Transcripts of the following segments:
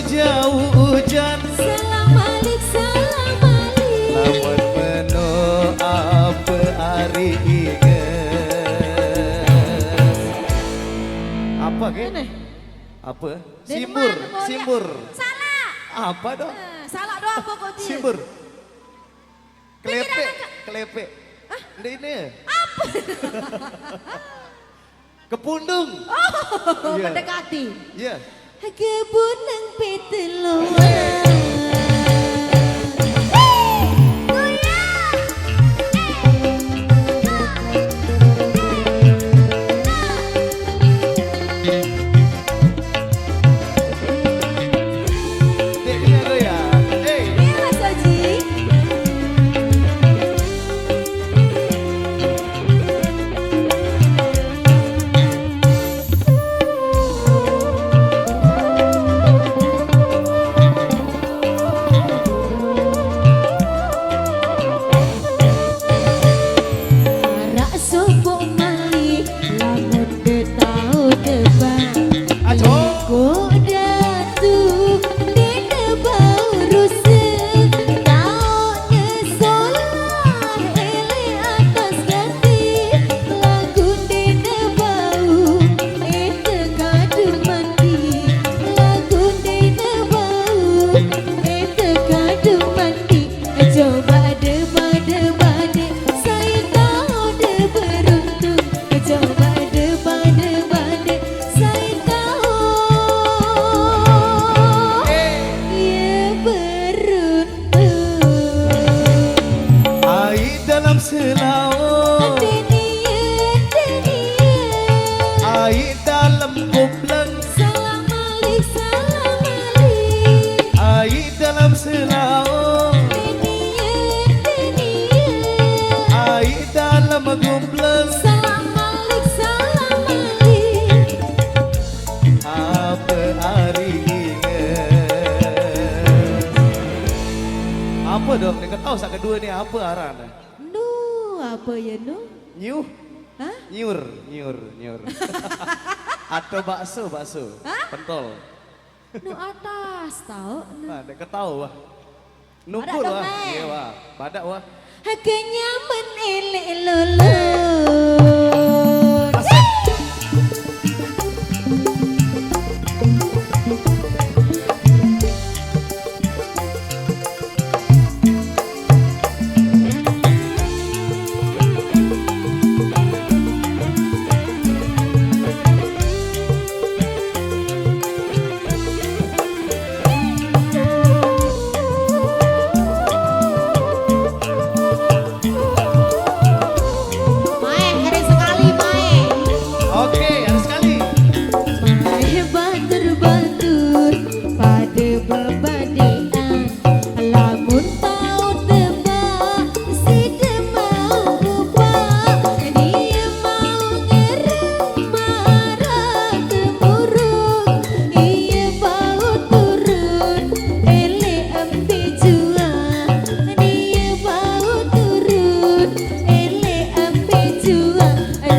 jauh hujan. Salam alik, salam alik. Lamun meno apa hari inget. Apa gini? Apa? Simbur, simbur. Salah. Apa dong? Salah doang pokoknya. Simbur. Kelepe, kelepe. Ini. Apa? Kepundung. Oh, Iya. mendekati. Iya. Kebun nang peteloan. Deknya goyang. Hey. Iya Mas Oji. Arak sopo mali, lamun de tau tebang. Ajo. Kok datu de tebau rusuk, tau nesolah ele atas ganti. Lagu de tebau, ete kadu mandi. Lagu de tebau, ete kadu mandi. Coba deba-deba-de, saya tahu de beruntung. Coba deba-deba-de, saya tahu ia beruntung. Air dalam selaut. Air dalam kumpulan. Salam alik, salam alik. Air dalam selaut. Air dalam kumpulan. Salam alik, salam alik. Apa hari inget. Apa dong? Dia tahu sak kedua ni apa arahnya? Nu, apa ya nu? Nyuh, Hah? nyur, nyur, nyur. Atau bakso, bakso. Hah? Pentol. Nu atas tahu. Nah, dia ketahu wah. Nukul Badak wah. dong, Nek. Iya wah. Badak wah. Kenyaman elek lulun. Mae, keren sekali Mae. Oke, harus sekali. Mae batur-batur pada bebadean. Lamun tau tebak si demau ubah. Dia mau ngerem marah kemurung. Ia bau turun ele empi jua. Dia bau turun ele empi jua.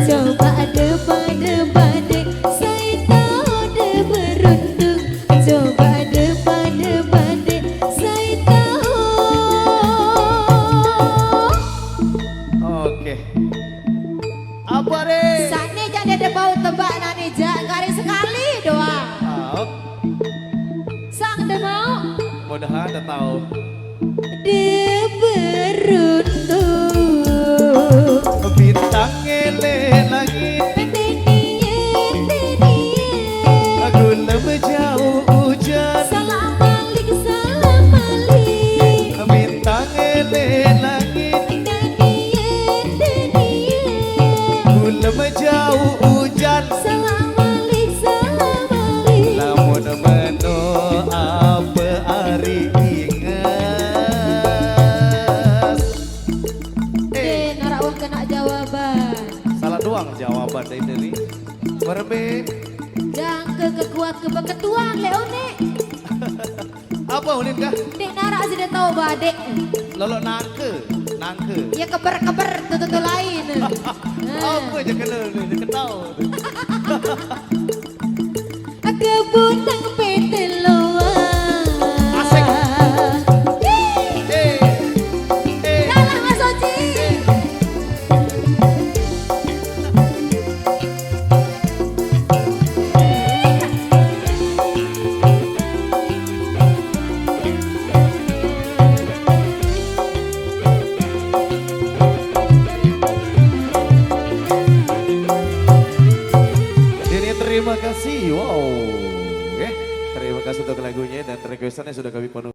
Coba deba-deba-de, saya tahu de beruntung. Coba deba-deba-de, saya tahu. Oke. Apa deh? Saatnya jadi ada bau tebak nani jak garis sekali doang. Ah, Sang de mau mudahan dah tahu. de beruntung. Bintang eleh langit. Aku lebih jauh hujan. Salam alik, salam alik. Bintang eleh langit. Aku lebih jauh hujan. Salam alik, salam alik. Namun meno apa hari inget. Narak wong kena jawaban. Salah doang jawaban dari diri. Berbe. Jangke kekuat kebeketuan Leone. Apa unin kah? Dek narak sudah tahu badek. Lolok nangke, nangke. Ya keber-keber tutu lain. Apa aja kena ni, dia ketahu. Kebun nang peteloan. Wow. Terima kasih untuk lagunya dan requestannya sudah kami penuhi.